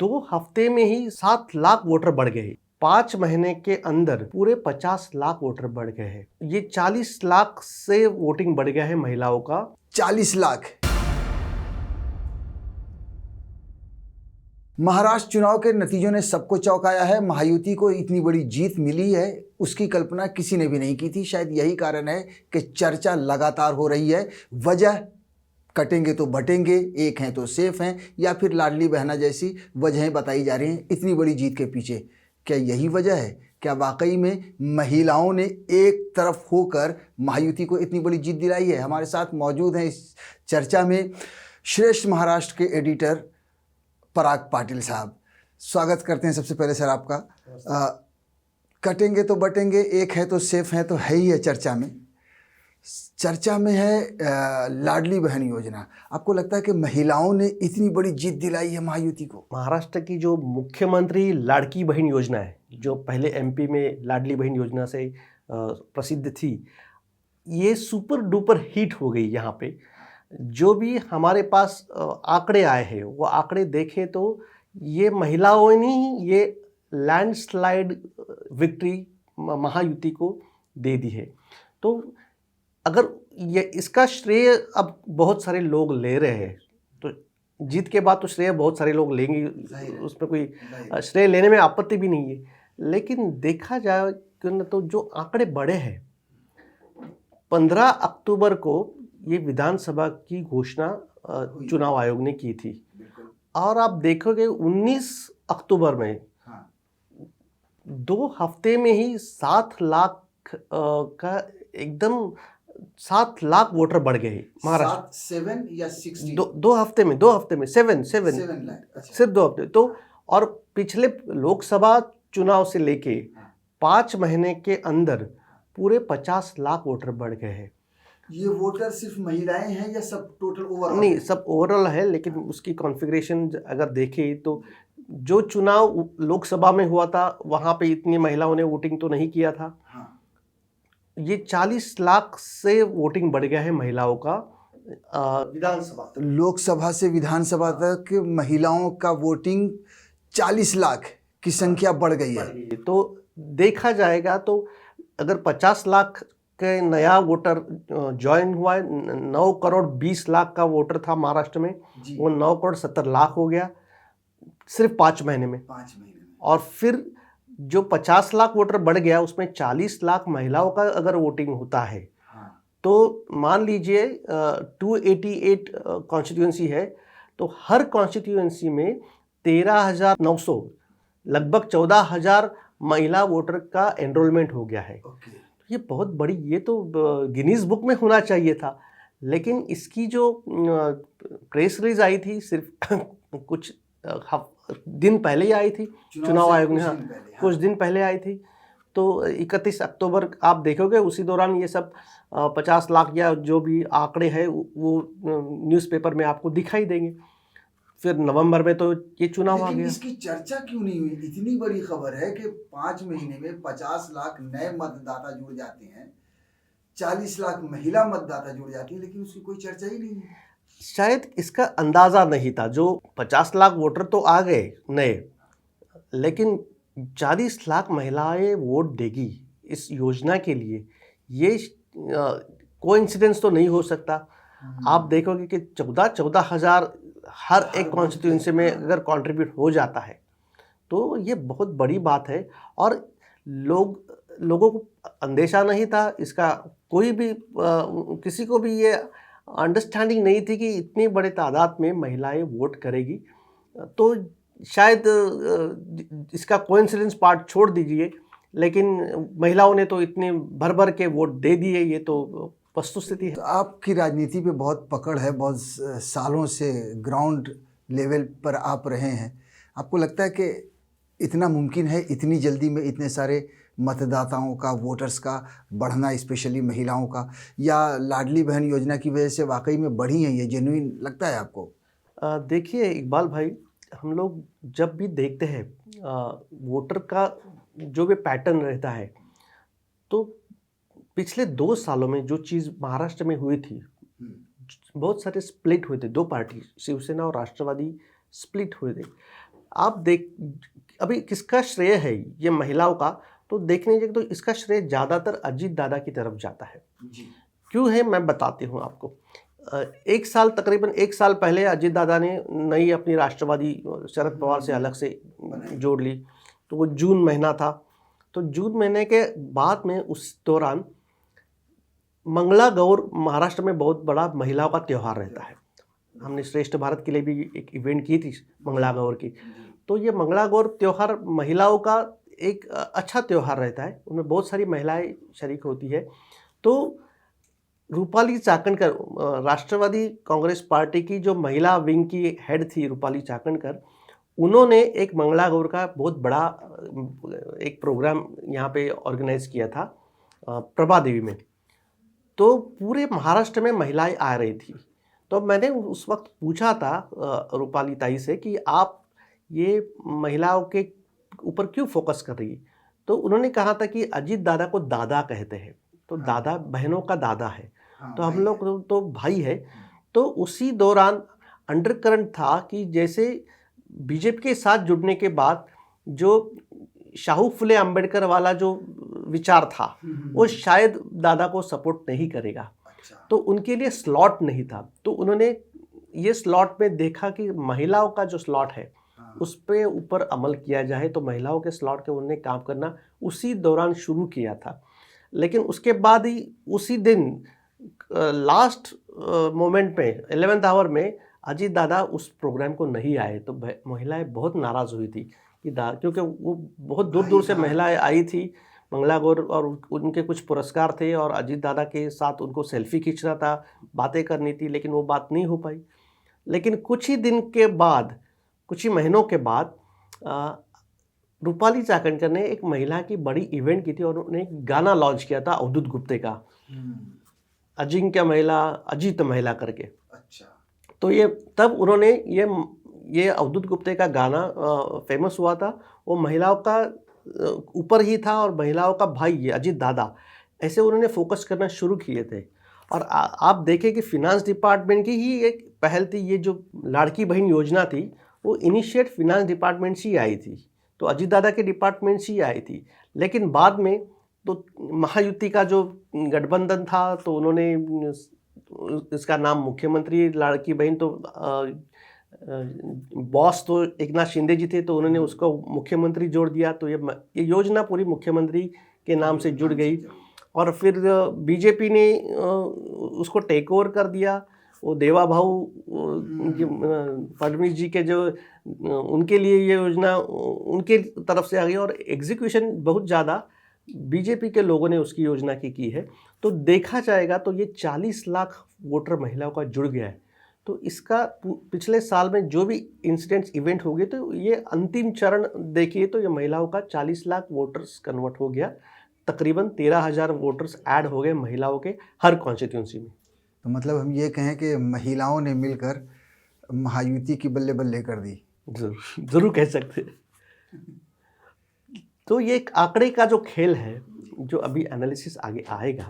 2 हफ्ते में ही 7 लाख वोटर बढ़ गए। 5 महीने के अंदर पूरे 50 लाख वोटर बढ़ गए हैं। ये 40 लाख से वोटिंग बढ़ गया है महिलाओं का। 40 लाख। महाराष्ट्र चुनाव के नतीजों ने सबको चौंकाया है। महायुति को इतनी बड़ी जीत मिली है, उसकी कल्पना किसी ने भी नहीं की थी। शायद यही कारण है कि चर्चा लगातार हो रही है। वजह कटेंगे तो बटेंगे, एक हैं तो सेफ हैं, या फिर लाडली बहना जैसी वजहें बताई जा रही हैं इतनी बड़ी जीत के पीछे। क्या यही वजह है? क्या वाकई में महिलाओं ने एक तरफ होकर महायुति को इतनी बड़ी जीत दिलाई है? हमारे साथ मौजूद हैं इस चर्चा में श्रेष्ठ महाराष्ट्र के एडिटर पराग पाटिल साहब। स्वागत करते हैं सबसे पहले सर आपका। कटेंगे तो बटेंगे, एक है तो सेफ है, तो है ही है चर्चा में है लाडली बहन योजना। आपको लगता है कि महिलाओं ने इतनी बड़ी जीत दिलाई है महायुति को? महाराष्ट्र की जो मुख्यमंत्री लाड़की बहन योजना है, जो पहले एमपी में लाडली बहन योजना से प्रसिद्ध थी, ये सुपर डुपर हिट हो गई। यहाँ पे जो भी हमारे पास आंकड़े आए हैं, वो आंकड़े देखें तो ये महिलाओं ने ही ये लैंडस्लाइड विक्ट्री महायुति को दे दी है। तो अगर ये इसका श्रेय अब बहुत सारे लोग ले रहे हैं, तो जीत के बाद तो श्रेय बहुत सारे लोग लेंगे, उसमें कोई श्रेय लेने में आपत्ति भी नहीं है। लेकिन देखा जाए तो जो आंकड़े बड़े हैं, 15 अक्टूबर को ये विधानसभा की घोषणा चुनाव आयोग ने की थी, और आप देखोगे 19 अक्टूबर में 2 हफ्ते में ही 7 लाख का एकदम 7 लाख वोटर बढ़ गए महाराष्ट्र। 7 या 6 दो हफ्ते में 7 लाख सिर्फ 2 हफ्ते। तो और पिछले लोकसभा चुनाव से लेके 5 महीने के अंदर पूरे 50 लाख वोटर बढ़ गए हैं। ये वोटर सिर्फ महिलाएं हैं या सब टोटल ओवरऑल? नहीं, सब ओवरऑल है, लेकिन उसकी कॉन्फ़िगरेशन अगर देखें तो जो चुनाव लोकसभा में हुआ था वहाँ पे इतनी महिलाओं ने वोटिंग तो नहीं किया था। ये 40 लाख से वोटिंग बढ़ गया है महिलाओं का विधानसभा। लोकसभा से विधानसभा तक महिलाओं का वोटिंग 40 लाख की संख्या बढ़ गई है। तो देखा जाएगा तो अगर 50 लाख के नया वोटर ज्वाइन हुआ है, 9 करोड़ 20 लाख का वोटर था महाराष्ट्र में, वो 9 करोड़ 70 लाख हो गया सिर्फ 5 महीने में। और फिर जो 50 लाख वोटर बढ़ गया, उसमें 40 लाख महिलाओं का अगर वोटिंग होता है, तो मान लीजिए 288 कॉन्स्टिट्यूएंसी है, तो हर कॉन्स्टिट्यूएंसी में 13,900 लगभग 14,000 महिला वोटर का एनरोलमेंट हो गया है। ये बहुत बड़ी, ये तो गिनीज बुक में होना चाहिए था। लेकिन इसकी जो प्रेस रिलीज आई थी सिर्फ कुछ दिन पहले ही आई थी, चुनाव आयोग ने कुछ दिन पहले आई थी। तो 31 अक्टूबर आप देखोगे, उसी दौरान ये सब 50 लाख या जो भी आंकड़े हैं वो न्यूज़पेपर में आपको दिखाई देंगे। फिर नवंबर में तो ये चुनाव आ गया। इसकी चर्चा क्यों नहीं हुई? इतनी बड़ी खबर है कि 5 महीने में 50 लाख नए मतदाता जुड़ जाते हैं, 40 लाख महिला मतदाता जुड़ जाती है, लेकिन उसकी कोई चर्चा ही नहीं है। शायद इसका अंदाज़ा नहीं था। जो 50 लाख वोटर तो आ गए नए, लेकिन 40 लाख महिलाएं वोट देगी इस योजना के लिए, ये कोइंसिडेंस तो नहीं हो सकता। आप देखोगे कि 14 हज़ार हर एक कॉन्स्टिट्यूएंसी में अगर कंट्रीब्यूट हो जाता है, तो ये बहुत बड़ी बात है। और लोगों को अंदेशा नहीं था इसका, कोई भी किसी को भी ये अंडरस्टैंडिंग नहीं थी कि इतनी बड़े तादाद में महिलाएं वोट करेगी। तो शायद इसका कोइंसिडेंस पार्ट छोड़ दीजिए, लेकिन महिलाओं ने तो इतने भर के वोट दे दिए, ये तो वस्तुस्थिति है। तो आपकी राजनीति पे बहुत पकड़ है, बहुत सालों से ग्राउंड लेवल पर आप रहे हैं। आपको लगता है कि इतना मुमकिन है इतनी जल्दी में इतने सारे मतदाताओं का, वोटर्स का बढ़ना, स्पेशली महिलाओं का, या लाडली बहन योजना की वजह से वाकई में बढ़ी है? ये जेन्युइन लगता है आपको? देखिए इकबाल भाई, हम लोग जब भी देखते हैं वोटर का जो भी पैटर्न रहता है, तो पिछले 2 सालों में जो चीज़ महाराष्ट्र में हुई थी, बहुत सारे स्प्लिट हुए थे, 2 पार्टी शिवसेना और राष्ट्रवादी स्प्लिट हुए थे। आप देख अभी किसका श्रेय है ये महिलाओं का, तो देखने जाए तो इसका श्रेय ज़्यादातर अजीत दादा की तरफ जाता है। क्यों है मैं बताती हूँ आपको। तकरीबन एक साल पहले अजीत दादा ने नई अपनी राष्ट्रवादी शरद पवार से अलग से जोड़ ली, तो वो जून महीना था। तो जून महीने के बाद में उस दौरान मंगला गौर महाराष्ट्र में बहुत बड़ा महिलाओं का त्यौहार रहता है। हमने श्रेष्ठ भारत के लिए भी एक इवेंट की थी मंगला गौर की। तो ये मंगला गौर त्यौहार महिलाओं का एक अच्छा त्यौहार रहता है, उनमें बहुत सारी महिलाएं शरीक होती है। तो रूपाली चाकणकर, राष्ट्रवादी कांग्रेस पार्टी की जो महिला विंग की हेड थी रूपाली चाकणकर, उन्होंने एक मंगला गौर का बहुत बड़ा एक प्रोग्राम यहाँ पे ऑर्गेनाइज किया था प्रभा देवी में। तो पूरे महाराष्ट्र में महिलाएं आ रही थी। तो मैंने उस वक्त पूछा था रूपाली ताई से कि आप ये महिलाओं के ऊपर क्यों फोकस कर रही है। तो उन्होंने कहा था कि अजीत दादा को दादा कहते हैं, तो दादा बहनों का दादा है, तो हम लोग तो भाई है। तो उसी दौरान अंडरकरंट था कि जैसे बीजेपी के साथ जुड़ने के बाद जो शाहू फुले अंबेडकर वाला जो विचार था वो शायद दादा को सपोर्ट नहीं करेगा, तो उनके लिए स्लॉट नहीं था। तो उन्होंने ये स्लॉट में देखा कि महिलाओं का जो स्लॉट है उस पे ऊपर अमल किया जाए, तो महिलाओं के स्लॉट के उन्होंने काम करना उसी दौरान शुरू किया था। लेकिन उसके बाद ही उसी दिन लास्ट मोमेंट में 11th आवर में अजीत दादा उस प्रोग्राम को नहीं आए, तो महिलाएं बहुत नाराज़ हुई थी कि क्योंकि वो बहुत दूर दूर से महिलाएं आई थी मंगला गौर, और उनके कुछ पुरस्कार थे और अजीत दादा के साथ उनको सेल्फी खींचना था, बातें करनी थी, लेकिन वो बात नहीं हो पाई। लेकिन कुछ ही दिन के बाद, कुछ ही महीनों के बाद रूपाली चाकणकर ने एक महिला की बड़ी इवेंट की थी और उन्होंने एक गाना लॉन्च किया था अवधूत गुप्ते का, अजिंक्य महिला अजीत महिला करके। अच्छा। तो ये तब उन्होंने ये अवधूत गुप्ते का गाना फेमस हुआ था, वो महिलाओं का ऊपर ही था और महिलाओं का भाई ये अजीत दादा, ऐसे उन्होंने फोकस करना शुरू किए थे। और आप देखें कि फिनांस डिपार्टमेंट की ही एक पहल थी, ये जो लाड़की बहन योजना थी वो इनिशिएट फिनांस डिपार्टमेंट से ही आई थी, तो अजीत दादा के डिपार्टमेंट से ही आई थी। लेकिन बाद में तो महायुति का जो गठबंधन था, तो उन्होंने इसका नाम मुख्यमंत्री लाड़की बहन, तो बॉस तो एकनाथ शिंदे जी थे, तो उन्होंने उसको मुख्यमंत्री जोड़ दिया। तो ये योजना पूरी मुख्यमंत्री के नाम से जुड़ गई। और फिर बीजेपी ने उसको टेक ओवर कर दिया। वो देवा भाऊ फडणवीस जी के जो उनके लिए ये योजना उनके तरफ से आ गई, और एग्जीक्यूशन बहुत ज़्यादा बीजेपी के लोगों ने उसकी योजना की है। तो देखा जाएगा तो ये 40 लाख वोटर महिलाओं का जुड़ गया है। तो इसका पिछले साल में जो भी इंसिडेंट्स इवेंट हो गए, तो ये अंतिम चरण देखिए तो ये महिलाओं का 40 लाख वोटर्स कन्वर्ट हो गया, तकरीबन 13,000 वोटर्स ऐड हो गए महिलाओं के हर कॉन्स्टिट्यूंसी में। तो मतलब हम ये कहें कि महिलाओं ने मिलकर महायुति की बल्ले बल्ले कर दी। जरूर कह सकते हैं। तो ये एक आंकड़े का जो खेल है, जो अभी एनालिसिस आगे आएगा,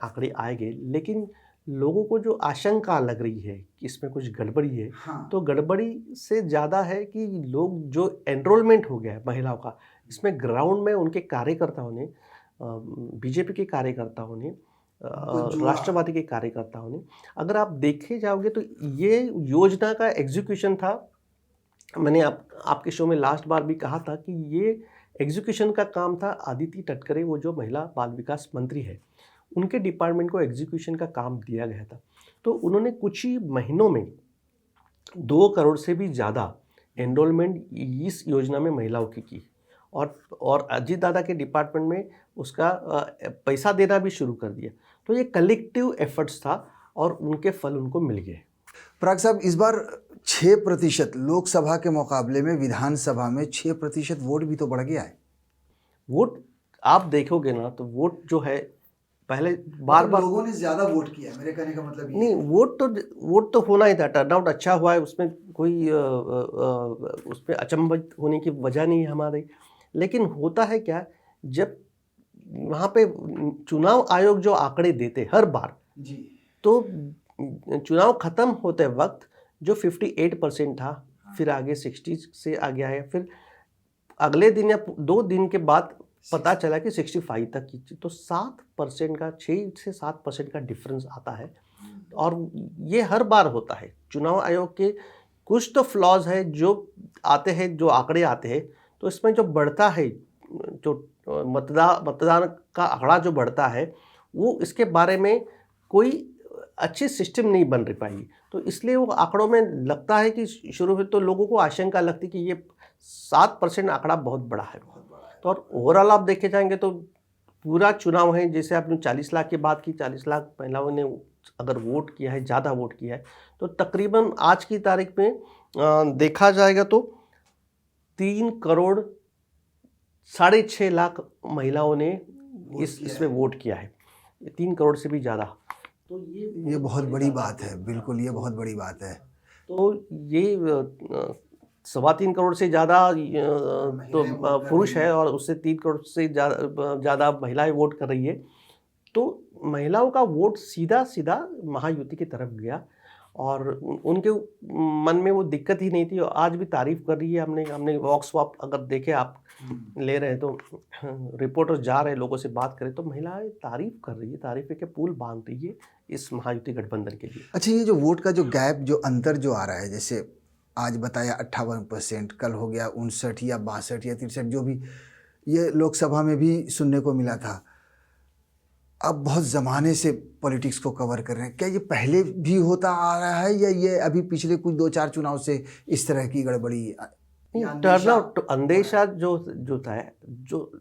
आंकड़े आएंगे, लेकिन लोगों को जो आशंका लग रही है कि इसमें कुछ गड़बड़ी है, तो गड़बड़ी से ज़्यादा है कि लोग जो एनरोलमेंट हो गया है महिलाओं का, इसमें ग्राउंड में उनके कार्यकर्ताओं ने, बीजेपी के कार्यकर्ताओं ने, राष्ट्रवादी के कार्यकर्ताओं ने, अगर आप देखे जाओगे तो ये योजना का एग्जीक्यूशन था। मैंने आपके शो में लास्ट बार भी कहा था कि ये एग्जीक्यूशन का काम था आदिति तटकरे, वो जो महिला बाल विकास मंत्री है, उनके डिपार्टमेंट को एग्जीक्यूशन का काम दिया गया था। तो उन्होंने कुछ ही महीनों में 2 करोड़ से भी ज़्यादा एनरोलमेंट इस योजना में महिलाओं की और अजीत दादा के डिपार्टमेंट में उसका पैसा देना भी शुरू कर दिया। तो ये कलेक्टिव एफर्ट्स था और उनके फल उनको मिल गए। पराग साहब, इस बार 6% लोकसभा के मुकाबले में विधानसभा में 6% वोट भी तो बढ़ गया है। वोट आप देखोगे ना तो वोट जो है पहले बार लोगों ने ज़्यादा वोट किया, मेरे कहने का मतलब नहीं, वोट तो होना ही था, टर्नआउट अच्छा हुआ है, उसमें कोई उसमें अचंभित होने की वजह नहीं है हमारी। लेकिन होता है क्या, जब वहाँ पे चुनाव आयोग जो आंकड़े देते हर बार जी, तो चुनाव ख़त्म होते वक्त जो 58% था फिर आगे 60 से आ गया है, फिर अगले दिन या 2 दिन के बाद पता चला कि 65 तक की। तो 7% का 6 से 7% का डिफरेंस आता है। और ये हर बार होता है। चुनाव आयोग के कुछ तो फ्लॉज है जो आते हैं, जो आंकड़े आते हैं, तो इसमें जो बढ़ता है, जो मतदान का आंकड़ा जो बढ़ता है, वो इसके बारे में कोई अच्छी सिस्टम नहीं बन रही पाई। तो इसलिए वो आंकड़ों में लगता है कि शुरू में तो लोगों को आशंका लगती कि ये 7% आंकड़ा बहुत बड़ा है। तो और ओवरऑल आप देखे जाएंगे तो पूरा चुनाव है, जैसे आपने 40 लाख की बात की, 40 लाख महिलाओं ने अगर वोट किया है, ज़्यादा वोट किया है, तो तकरीबन आज की तारीख में देखा जाएगा तो 3 करोड़ 6.5 लाख महिलाओं ने इसमें वोट किया है। 3 करोड़ से भी ज़्यादा। तो ये बहुत बड़ी बात है, बिल्कुल ये बहुत बड़ी बात है। तो ये 3.25 करोड़ से ज़्यादा तो पुरुष है और उससे 3 करोड़ से ज़्यादा महिलाएं वोट कर रही है। तो महिलाओं का वोट सीधा सीधा महायुति की तरफ गया और उनके मन में वो दिक्कत ही नहीं थी। और आज भी तारीफ कर रही है। हमने वॉक्स वॉप अगर देखे, आप ले रहे हैं तो रिपोर्टर्स जा रहे हैं, लोगों से बात करें तो महिलाएं तारीफ कर रही है, तारीफ के पुल बांध रही है इस महायुति गठबंधन के लिए। अच्छा, ये जो वोट का जो गैप, जो अंतर जो आ रहा है, जैसे आज बताया 58%, कल हो गया 59 या 62 या 63, जो भी ये लोकसभा में भी सुनने को मिला था। अब बहुत ज़माने से पॉलिटिक्स को कवर कर रहे हैं, क्या ये पहले भी होता आ रहा है या ये अभी पिछले कुछ 2-4 चुनाव से इस तरह की गड़बड़ी? टर्नआउट अंदेशा जो था, जो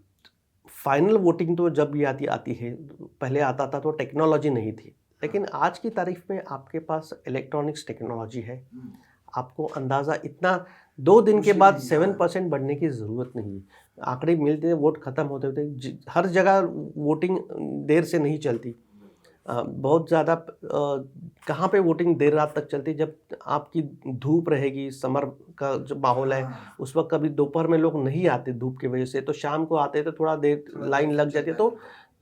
फाइनल वोटिंग तो जब ये आती है, पहले आता था तो टेक्नोलॉजी नहीं थी, लेकिन आज की तारीख में आपके पास इलेक्ट्रॉनिक्स टेक्नोलॉजी है। आपको अंदाज़ा इतना 2 दिन के बाद 7% बढ़ने की ज़रूरत नहीं है। आंकड़े मिलते हैं, वोट ख़त्म होते होते हर जगह वोटिंग देर से नहीं चलती। बहुत ज़्यादा कहाँ पे वोटिंग देर रात तक चलती, जब आपकी धूप रहेगी, समर का जो माहौल है, उस वक्त कभी दोपहर में लोग नहीं आते धूप की वजह से, तो शाम को आते तो थोड़ा देर लाइन लग जाती है,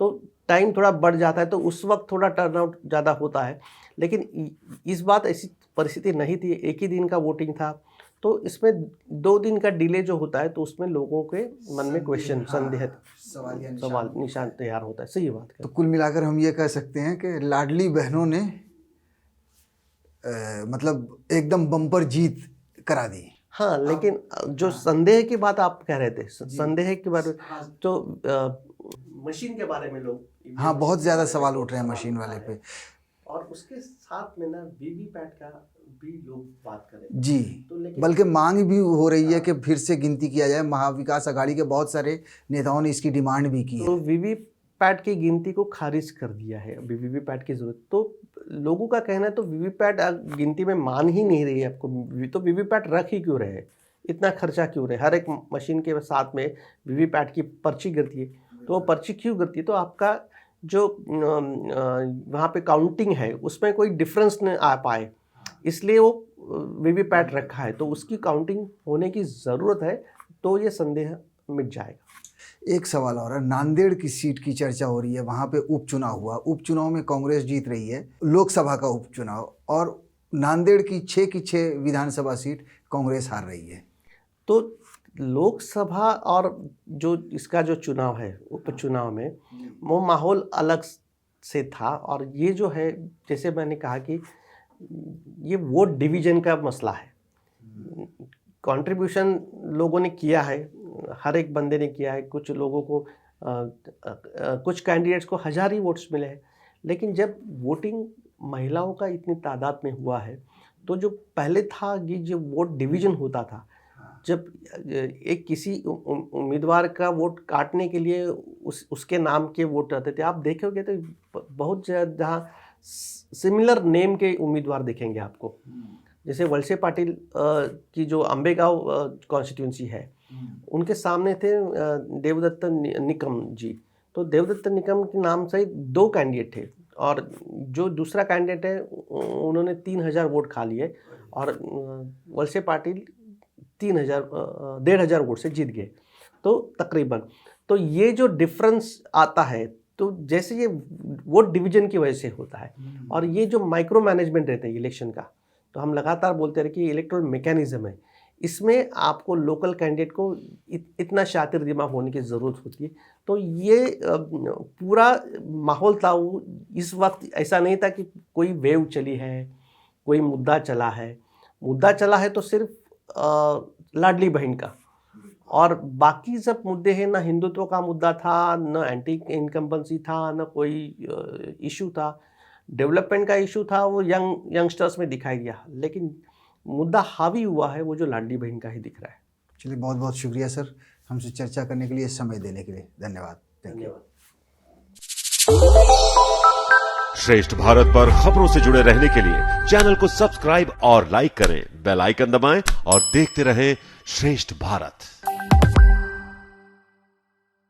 तो टाइम थोड़ा बढ़ जाता है, तो उस वक्त थोड़ा टर्नआउट ज़्यादा होता है। लेकिन इस बात ऐसी परिस्थिति नहीं थी, एक ही दिन का वोटिंग था, तो इसमें 2 दिन का डिले जो होता है, तो उसमें लोगों के मन में क्वेश्चन, संदेह, सवाल निशान तैयार होता है। सही बात है। तो कुल मिलाकर हम ये कह सकते हैं कि लाडली बहनों ने मतलब एकदम बम्पर जीत करा दी। हाँ, लेकिन जो संदेह की बात आप कह रहे थे, संदेह के बारे में, तो मशीन के बारे में लोग, हाँ, बहुत ज़्यादा सवाल उठ रहे हैं मशीन वाले पे, और उसके साथ में ना वीवीपैट का भी लोग बात करें जी। तो, लेकिन बल्कि मांग भी हो रही है कि फिर से गिनती किया जाए। महाविकास अघाड़ी के बहुत सारे नेताओं ने इसकी डिमांड भी की है। तो वीवीपैट की गिनती को खारिज कर दिया है। अभी वीवीपैट की जरूरत, तो लोगों का कहना है तो वीवीपैट गिनती में मान ही नहीं रही है आपको, तो वीवीपैट रख ही क्यों रहे, इतना खर्चा क्यों रहे? हर एक मशीन के साथ में वीवीपैट की पर्ची गिरती है, तो वो पर्ची क्यों गिरती है? तो आपका जो वहाँ पे काउंटिंग है उसमें कोई डिफरेंस न आ पाए, इसलिए वो वीवीपैट रखा है, तो उसकी काउंटिंग होने की ज़रूरत है, तो ये संदेह मिट जाएगा। एक सवाल और है, नांदेड़ की सीट की चर्चा हो रही है, वहाँ पे उपचुनाव हुआ, उपचुनाव में कांग्रेस जीत रही है, लोकसभा का उपचुनाव, और नांदेड़ की 6 की 6 विधानसभा सीट कांग्रेस हार रही है। तो लोकसभा और जो इसका जो चुनाव है, उपचुनाव में, वो माहौल अलग से था। और ये जो है, जैसे मैंने कहा कि ये वोट डिवीजन का मसला है। कंट्रीब्यूशन लोगों ने किया है, हर एक बंदे ने किया है, कुछ लोगों को कुछ कैंडिडेट्स को 1000 ही वोट्स मिले हैं, लेकिन जब वोटिंग महिलाओं का इतनी तादाद में हुआ है, तो जो पहले था ये जो वोट डिवीजन होता था, जब एक किसी उम्मीदवार का वोट काटने के लिए उसके नाम के वोट रहते थे, आप देखोगे तो बहुत जहाँ सिमिलर नेम के उम्मीदवार देखेंगे आपको। जैसे वलसे पाटिल की जो अंबेगांव कॉन्स्टिट्यूंसी है, उनके सामने थे देवदत्त निकम जी, तो देवदत्त निकम के नाम से 2 कैंडिडेट थे, और जो दूसरा कैंडिडेट है उन्होंने 3000 वोट खा लिए, और वलसे पाटिल 1,500 वोट से जीत गए, तो तकरीबन। तो ये जो डिफरेंस आता है, तो जैसे ये वोट डिवीजन की वजह से होता है, और ये जो माइक्रो मैनेजमेंट रहता है इलेक्शन का, तो हम लगातार बोलते रहे कि इलेक्टोरल मैकेनिज्म है, इसमें आपको लोकल कैंडिडेट को इतना शातिर दिमाग होने की ज़रूरत होती है। तो ये पूरा माहौल था वो, इस वक्त ऐसा नहीं था कि कोई वेव चली है, कोई मुद्दा चला है। मुद्दा चला है तो सिर्फ लाडली बहन का, और बाकी सब मुद्दे हैं, ना हिंदुत्व का मुद्दा था, न एंटी इनकम्बेंसी था, न कोई इशू था। डेवलपमेंट का इशू था, वो यंगस्टर्स में दिखाई दिया, लेकिन मुद्दा हावी हुआ है वो जो लाडली बहन का ही दिख रहा है। चलिए, बहुत बहुत शुक्रिया सर, हमसे चर्चा करने के लिए, समय देने के लिए। धन्यवाद। धन्यवाद। श्रेष्ठ भारत पर खबरों से जुड़े रहने के लिए चैनल को सब्सक्राइब और लाइक करें, बेल आइकन दबाएं और देखते रहें श्रेष्ठ भारत।